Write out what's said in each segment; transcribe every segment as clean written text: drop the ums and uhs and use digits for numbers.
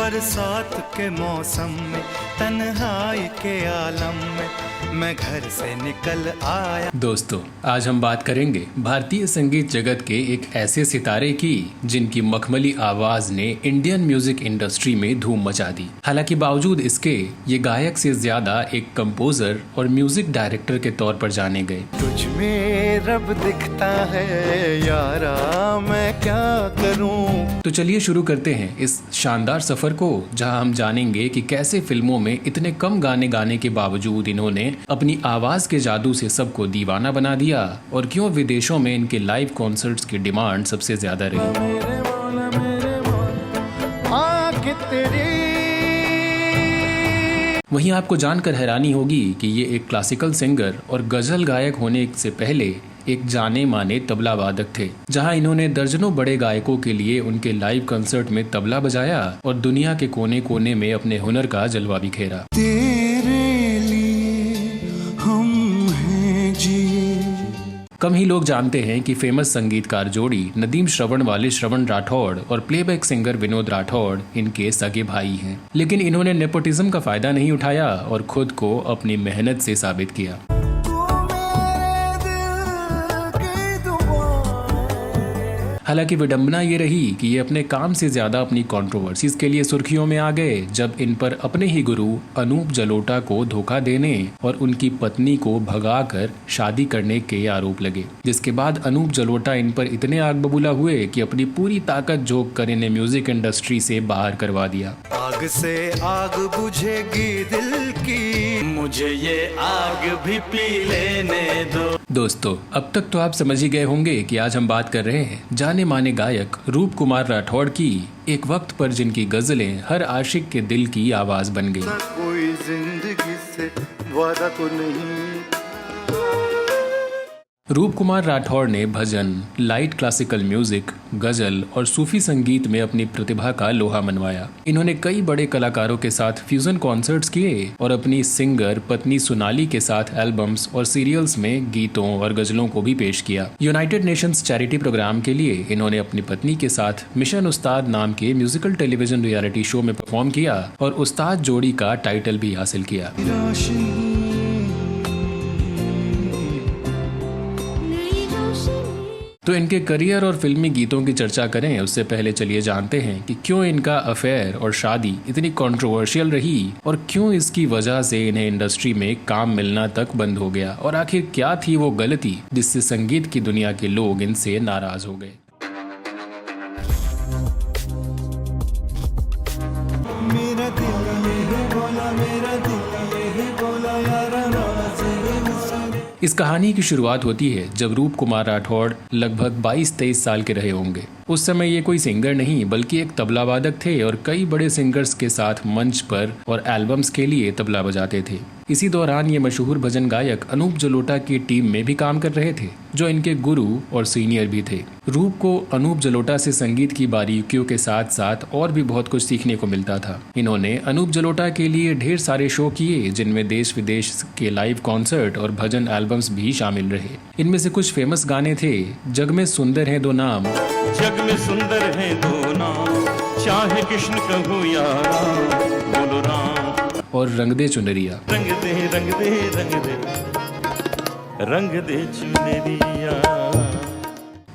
बरसात के मौसम में, तन्हाई के आलम में मैं घर से निकल आया। दोस्तों, आज हम बात करेंगे भारतीय संगीत जगत के एक ऐसे सितारे की जिनकी मखमली आवाज ने इंडियन म्यूजिक इंडस्ट्री में धूम मचा दी। हालांकि बावजूद इसके ये गायक से ज्यादा एक कंपोजर और म्यूजिक डायरेक्टर के तौर पर जाने गए। तुझ में रब दिखता है यारा, मैं क्या करूं। तो चलिए शुरू करते हैं इस शानदार सफर को, जहां हम जानेंगे कि कैसे फिल्मों में इतने कम गाने गाने के बावजूद इन्होंने अपनी आवाज के जादू से सबको दीवाना बना दिया और क्यों विदेशों में इनके लाइव कॉन्सर्ट्स की डिमांड सबसे ज्यादा रही। वहीं आपको जानकर हैरानी होगी कि ये एक क्लासिकल सिंगर और गजल गायक होने से पहले एक जाने माने तबला वादक थे, जहां इन्होंने दर्जनों बड़े गायकों के लिए उनके लाइव कंसर्ट में तबला बजाया और दुनिया के कोने कोने में अपने हुनर का जलवा बिखेरा। तेरे लिए हम हैं जी। कम ही लोग जानते हैं कि फेमस संगीतकार जोड़ी नदीम श्रवण वाले श्रवण राठौड़ और प्लेबैक सिंगर विनोद राठौड़ इनके सगे भाई हैं। लेकिन इन्होंने नेपोटिज्म का फायदा नहीं उठाया और खुद को अपनी मेहनत से साबित किया। हालांकि विडंबना ये रही कि ये अपने काम से ज्यादा अपनी कंट्रोवर्सीज के लिए सुर्खियों में आ गए, जब इन पर अपने ही गुरु अनूप जलोटा को धोखा देने और उनकी पत्नी को भगाकर शादी करने के आरोप लगे। जिसके बाद अनूप जलोटा इन पर इतने आग बबूला हुए कि अपनी पूरी ताकत झोंक कर इन्हें म्यूजिक इंडस्ट्री से बाहर करवा दिया। आग से आग बुझेगी दिल की, मुझे ये आग भी पी लेने दो। दोस्तों, अब तक तो आप समझ ही गए होंगे कि आज हम बात कर रहे हैं जाने माने गायक रूप कुमार राठौड़ की, एक वक्त पर जिनकी गजलें हर आशिक के दिल की आवाज बन गई। कोई जिंदगी से वादा तो नहीं। रूप कुमार राठौड़ ने भजन, लाइट क्लासिकल म्यूजिक, गजल और सूफी संगीत में अपनी प्रतिभा का लोहा मनवाया। इन्होंने कई बड़े कलाकारों के साथ फ्यूजन कॉन्सर्ट्स किए और अपनी सिंगर पत्नी सोनाली के साथ एल्बम्स और सीरियल्स में गीतों और गजलों को भी पेश किया। यूनाइटेड नेशंस चैरिटी प्रोग्राम के लिए इन्होंने अपनी पत्नी के साथ मिशन उस्ताद नाम के म्यूजिकल टेलीविजन रियलिटी शो में परफॉर्म किया और उस्ताद जोड़ी का टाइटल भी हासिल किया। तो इनके करियर और फिल्मी गीतों की चर्चा करें उससे पहले चलिए जानते हैं कि क्यों इनका अफेयर और शादी इतनी कंट्रोवर्शियल रही और क्यों इसकी वजह से इन्हें इंडस्ट्री में काम मिलना तक बंद हो गया, और आखिर क्या थी वो गलती जिससे संगीत की दुनिया के लोग इनसे नाराज हो गए। मेरा दिल ये बोला, मेरा दिल ये बोला यारा। इस कहानी की शुरुआत होती है जब रूप कुमार राठौड़ लगभग 22-23 साल के रहे होंगे। उस समय ये कोई सिंगर नहीं बल्कि एक तबला वादक थे और कई बड़े सिंगर्स के साथ मंच पर और एल्बम्स के लिए तबला बजाते थे। इसी दौरान ये मशहूर भजन गायक अनूप जलोटा की टीम में भी काम कर रहे थे, जो इनके गुरु और सीनियर भी थे। रूप को अनूप जलोटा से संगीत की बारीकियों के साथ साथ और भी बहुत कुछ सीखने को मिलता था। इन्होंने अनूप जलोटा के लिए ढेर सारे शो किए, जिनमें देश विदेश के लाइव कॉन्सर्ट और भजन एल्बम्स भी शामिल रहे। इनमें से कुछ फेमस गाने थे जग में सुंदर है दो नाम, जग में सुंदर है दो नाम, चाहे कृष्ण कहूँ या राम, बोलो राम, और रंग दे चुनरिया। रंग दे रंग दे रंग दे रंग दे चुनरिया।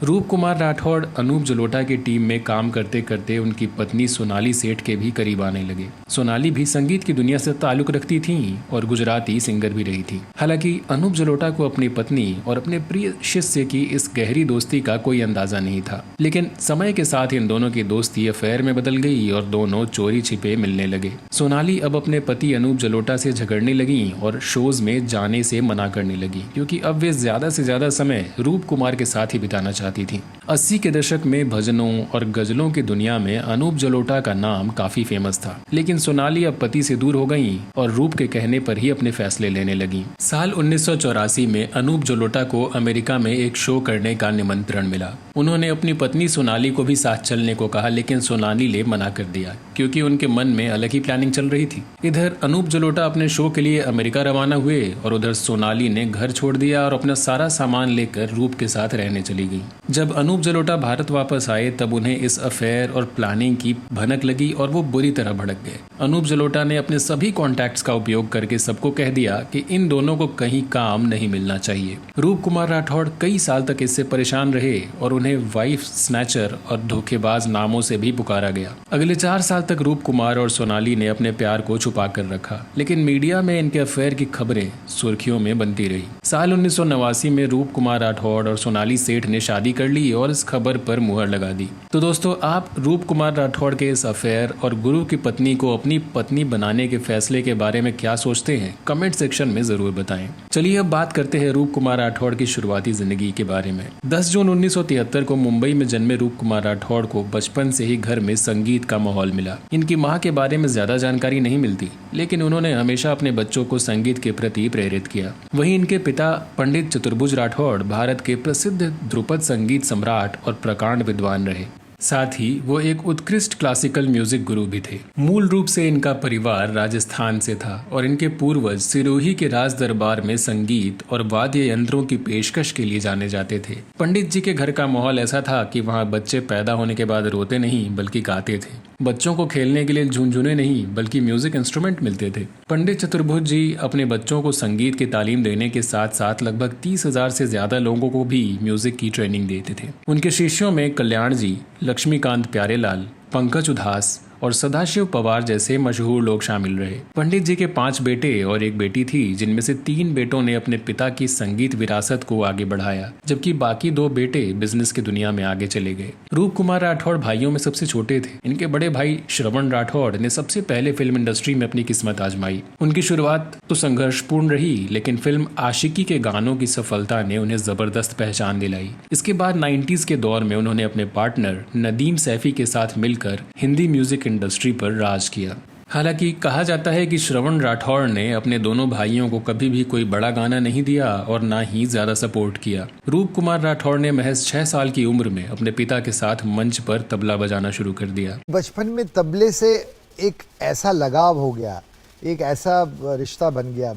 रूप कुमार राठौड़ अनूप जलोटा की टीम में काम करते करते उनकी पत्नी सोनाली सेठ के भी करीब आने लगे। सोनाली भी संगीत की दुनिया से ताल्लुक रखती थीं और गुजराती सिंगर भी रही थी। हालांकि अनूप जलोटा को अपनी पत्नी और अपने प्रिय शिष्य की इस गहरी दोस्ती का कोई अंदाजा नहीं था, लेकिन समय के साथ इन दोनों की दोस्ती अफेयर में बदल गई और दोनों चोरी छिपे मिलने लगे। सोनाली अब अपने पति अनूप जलोटा से झगड़ने लगी और शोज में जाने से मना करने लगी, क्योंकि अब वे ज्यादा से ज्यादा समय रूप कुमार के साथ ही बिताना चाहती थी। 80 के दशक में भजनों और गजलों की दुनिया में अनूप जलोटा का नाम काफी फेमस था, लेकिन सोनाली अब पति से दूर हो गईं और रूप के कहने पर ही अपने फैसले लेने लगी। साल 1984 में अनूप जलोटा को अमेरिका में एक शो करने का निमंत्रण मिला। उन्होंने अपनी पत्नी सोनाली को भी साथ चलने को कहा, लेकिन सोनाली ने मना कर दिया क्योंकि उनके मन में अलग ही प्लानिंग चल रही थी। इधर अनूप जलोटा अपने शो के लिए अमेरिका रवाना हुए और उधर सोनाली ने घर छोड़ दिया और अपना सारा सामान लेकर रूप के साथ रहने चली गई। जब अनूप जलोटा भारत वापस आए तब उन्हें इस अफेयर और प्लानिंग की भनक लगी और वो बुरी तरह भड़क गए। अनूप जलोटा ने अपने सभी कॉन्टैक्ट्स का उपयोग करके सबको कह दिया कि इन दोनों को कहीं काम नहीं मिलना चाहिए। रूप कुमार राठौड़ कई साल तक इससे परेशान रहे और उन्हें वाइफ स्नैचर और धोखेबाज नामों से भी पुकारा गया। अगले 4 साल तक रूप कुमार और सोनाली ने अपने प्यार को छुपा कर रखा, लेकिन मीडिया में इनके अफेयर की खबरें सुर्खियों में बनती रही। साल 1989 में रूप कुमार राठौड़ और सोनाली सेठ ने शादी कर ली और इस खबर पर मुहर लगा दी। तो दोस्तों, आप रूप कुमार राठौड़ के इस अफेयर और गुरु की पत्नी को अपनी पत्नी बनाने के फैसले के बारे में क्या सोचते हैं? कमेंट सेक्शन में जरूर बताएं। चलिए अब बात करते हैं रूप कुमार राठौड़ की शुरुआती जिंदगी के बारे में। 10 जून 1973 को मुंबई में जन्मे रूप कुमार राठौड़ को बचपन से ही घर में संगीत का माहौल मिला। इनकी माँ के बारे में ज्यादा जानकारी नहीं मिलती, लेकिन उन्होंने हमेशा अपने बच्चों को संगीत के प्रति प्रेरित किया। वहीं इनके पिता पंडित चतुर्भुज राठौड़ भारत के प्रसिद्ध ध्रुपद संगीत सम्राट और प्रकांड विद्वान रहे। साथ ही वो एक उत्कृष्ट क्लासिकल म्यूजिक गुरु भी थे। मूल रूप से इनका परिवार राजस्थान से था और इनके पूर्वज सिरोही के राज दरबार में संगीत और वाद्य यंत्रों की पेशकश के लिए जाने जाते थे। पंडित जी के घर का माहौल ऐसा था कि वहाँ बच्चे पैदा होने के बाद रोते नहीं बल्कि गाते थे। बच्चों को खेलने के लिए झुनझुने नहीं बल्कि म्यूजिक इंस्ट्रूमेंट मिलते थे। पंडित चतुर्भुज जी अपने बच्चों को संगीत की तालीम देने के साथ साथ लगभग 30,000 से ज्यादा लोगों को भी म्यूजिक की ट्रेनिंग देते थे। उनके शिष्यों में कल्याण जी, लक्ष्मीकांत प्यारेलाल, पंकज उधास और सदाशिव पवार जैसे मशहूर लोग शामिल रहे। पंडित जी के 5 बेटे और 1 बेटी थी, जिनमें से 3 बेटों ने अपने पिता की संगीत विरासत को आगे बढ़ाया, जबकि बाकी 2 बेटे बिजनेस की दुनिया में आगे चले गए। रूप कुमार राठौड़ भाइयों में सबसे छोटे थे। इनके बड़े भाई श्रवण राठौड़ ने सबसे पहले फिल्म इंडस्ट्री में अपनी किस्मत आजमाई। उनकी शुरुआत तो संघर्षपूर्ण रही, लेकिन फिल्म आशिकी के गानों की सफलता ने उन्हें जबरदस्त पहचान दिलाई। इसके बाद 90s के दौर में उन्होंने अपने पार्टनर नदीम सैफी के साथ मिलकर हिंदी म्यूजिक इंडस्ट्री पर राज किया। हालांकि कहा जाता है कि श्रवण राठौड़ ने अपने दोनों भाइयों को कभी भी कोई बड़ा गाना नहीं दिया और ना ही ज्यादा सपोर्ट किया। रूप कुमार राठौड़ ने महज 6 साल की उम्र में अपने पिता के साथ मंच पर तबला बजाना शुरू कर दिया। बचपन में तबले से एक ऐसा लगाव हो गया, एक ऐसा रिश्ता बन गया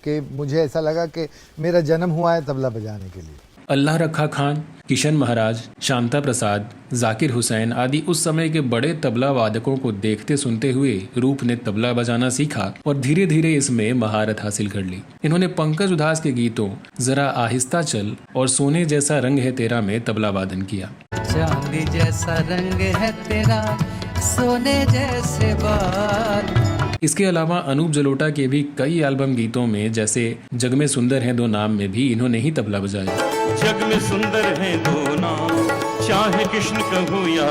कि मुझे ऐसा लगा कि मेरा जन्म हुआ है तबला बजाने के लिए। अल्लाह रखा खान, किशन महाराज, शांता प्रसाद, जाकिर हुसैन आदि उस समय के बड़े तबला वादकों को देखते सुनते हुए रूप ने तबला बजाना सीखा और धीरे धीरे इसमें महारत हासिल कर ली। इन्होंने पंकज उधास के गीतों जरा आहिस्ता चल और सोने जैसा रंग है तेरा में तबला वादन किया। चांदी जैसा रंग है तेरा, सोने जैसे बाल। इसके अलावा अनूप जलोटा के भी कई एल्बम गीतों में, जैसे जग में सुंदर हैं 2 नाम में भी इन्होंने ही तबला बजाया। जग में सुंदर हैं 2 नाम, चाहे कृष्ण कहूँ या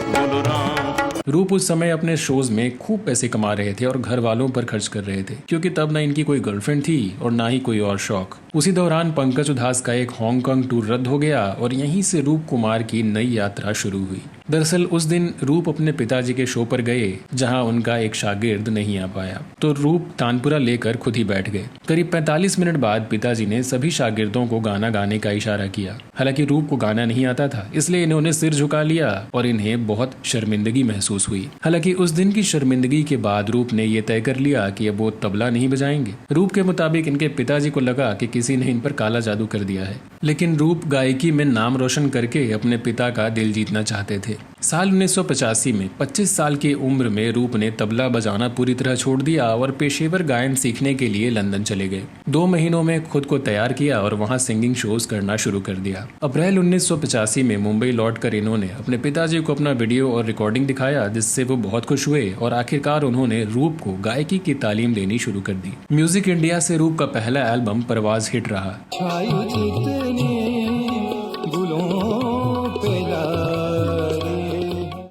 बोलो राम। रूप उस समय अपने शोज में खूब पैसे कमा रहे थे और घर वालों पर खर्च कर रहे थे, क्योंकि तब ना इनकी कोई गर्लफ्रेंड थी और ना ही कोई और शौक। उसी दौरान पंकज उधास का एक हांगकांग टूर रद्द हो गया और यहीं से रूप कुमार की नई यात्रा शुरू हुई। दरअसल उस दिन रूप अपने पिताजी के शो पर गए, जहां उनका एक शागिर्द नहीं आ पाया, तो रूप तानपुरा लेकर खुद ही बैठ गए। करीब 45 मिनट बाद पिताजी ने सभी शागिर्दों को गाना गाने का इशारा किया। हालांकि रूप को गाना नहीं आता था, इसलिए इन्होंने सिर झुका लिया और इन्हें बहुत शर्मिंदगी महसूस हुई। हालांकि उस दिन की शर्मिंदगी के बाद रूप ने यह तय कर लिया कि अब वो तबला नहीं बजाएंगे। रूप के मुताबिक इनके पिताजी को लगा कि किसी ने इन पर काला जादू कर दिया है, लेकिन रूप गायकी में नाम रोशन करके अपने पिता का दिल जीतना चाहते थे। साल 1985 में 25 साल की उम्र में रूप ने तबला बजाना पूरी तरह छोड़ दिया और पेशेवर गायन सीखने के लिए लंदन चले गए। 2 महीनों में खुद को तैयार किया और वहां सिंगिंग शोज करना शुरू कर दिया। अप्रैल 1985 में मुंबई लौटकर इन्होंने अपने पिताजी को अपना वीडियो और रिकॉर्डिंग दिखाया, जिससे वो बहुत खुश हुए और आखिरकार उन्होंने रूप को गायकी की तालीम देनी शुरू कर दी। म्यूजिक इंडिया से रूप का पहला एल्बम परवाज हिट रहा।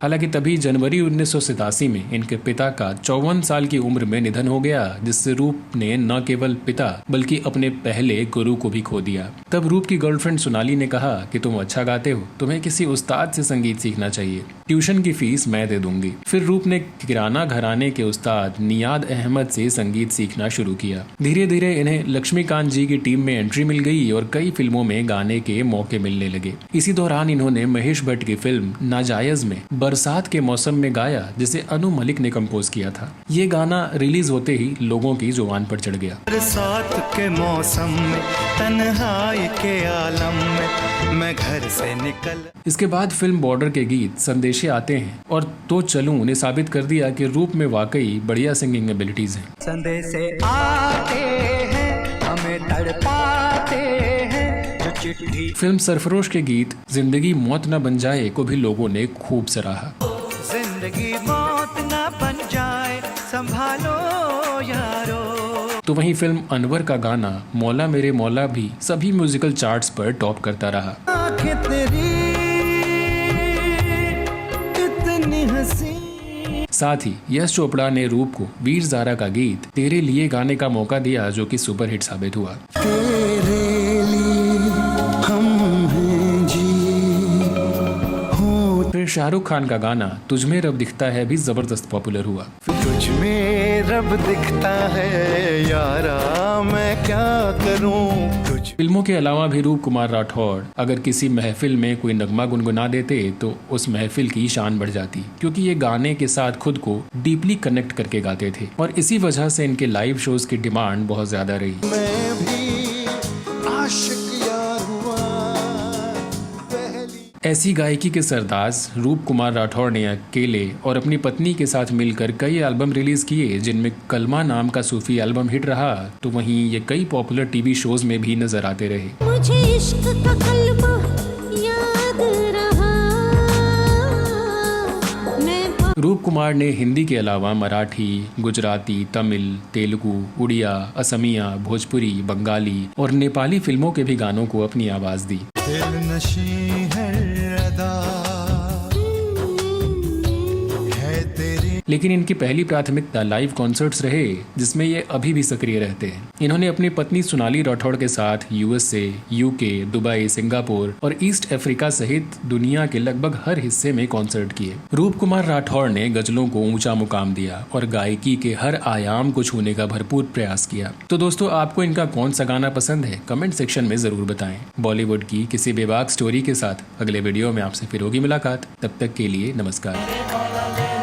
हालांकि तभी जनवरी 1987 में इनके पिता का 54 साल की उम्र में निधन हो गया, जिससे रूप ने न केवल पिता बल्कि अपने पहले गुरु को भी खो दिया। तब रूप की गर्लफ्रेंड सोनाली ने कहा कि तुम अच्छा गाते हो, तुम्हें किसी उस्ताद से संगीत सीखना चाहिए। ट्यूशन की फीस मैं दे दूंगी। फिर रूप ने किराना घराने के उस्ताद नियाद अहमद से संगीत सीखना शुरू किया। धीरे धीरे इन्हें लक्ष्मीकांत जी की टीम में एंट्री मिल गई और कई फिल्मों में गाने के मौके मिलने लगे। इसी दौरान इन्होंने महेश भट्ट की फिल्म नाजायज में बरसात के मौसम में गाया, जिसे अनु मलिक ने कंपोज किया था। ये गाना रिलीज होते ही लोगों की जुबान पर चढ़ गया। बरसात के मौसम में तन्हाई के आलम में मैं घर से निकल। इसके बाद फिल्म बॉर्डर के गीत संदेशे आते हैं और तो चलूं ने साबित कर दिया कि रूप में वाकई बढ़िया सिंगिंग एबिलिटीज हैं। संदेशे आते हैं हमें तड़पाते हैं जो चिट्ठी। फिल्म सरफरोश के गीत जिंदगी मौत न बन जाए को भी लोगों ने खूब सराहा। जिंदगी मौत न बन जाए संभालो यारो। तो वहीं फिल्म अनवर का गाना मौला मेरे मौला भी सभी म्यूजिकल चार्ट्स पर टॉप करता रहा। आंखें तेरी कितनी हंसी। साथ ही यश चोपड़ा ने रूप को वीर ज़ारा का गीत तेरे लिए गाने का मौका दिया, जो कि सुपरहिट साबित हुआ। तेरे लिए हम हैं जी। फिर शाहरुख खान का गाना तुझ में रब दिखता है भी जबरदस्त पॉपुलर हुआ। तुझ में रब दिखता है यारा मैं क्या करूं तुझ। फिल्मों के अलावा भी रूप कुमार राठौड़ अगर किसी महफिल में कोई नगमा गुनगुना देते तो उस महफिल की शान बढ़ जाती, क्योंकि ये गाने के साथ खुद को डीपली कनेक्ट करके गाते थे और इसी वजह से इनके लाइव शोज की डिमांड बहुत ज्यादा रही। मैं भी आशिक यार हुआ पहली। ऐसी गायकी के सरताज रूप कुमार राठौड़ ने अकेले और अपनी पत्नी के साथ मिलकर कई एल्बम रिलीज किए, जिनमें कलमा नाम का सूफी एल्बम हिट रहा। तो वहीं ये कई पॉपुलर टीवी शोज में भी नजर आते रहे। मुझे इश्क का कलमा याद रहा। रूप कुमार ने हिंदी के अलावा मराठी, गुजराती, तमिल, तेलुगु, उड़िया, असमिया, भोजपुरी, बंगाली और नेपाली फिल्मों के भी गानों को अपनी आवाज दी। दिल नशी है अदा है तेरी। लेकिन इनकी पहली प्राथमिकता लाइव कॉन्सर्ट्स रहे, जिसमें ये अभी भी सक्रिय रहते हैं। इन्होंने अपनी पत्नी सोनाली राठौड़ के साथ यूएसए, यूके, दुबई, सिंगापुर और ईस्ट अफ्रीका सहित दुनिया के लगभग हर हिस्से में कॉन्सर्ट किए। रूप कुमार राठौड़ ने गजलों को ऊंचा मुकाम दिया और गायकी के हर आयाम को छूने का भरपूर प्रयास किया। तो दोस्तों, आपको इनका कौन सा गाना पसंद है, कमेंट सेक्शन में जरूर बताएं। बॉलीवुड की किसी बेबाक स्टोरी के साथ अगले वीडियो में आपसे फिर होगी मुलाकात। तब तक के लिए नमस्कार।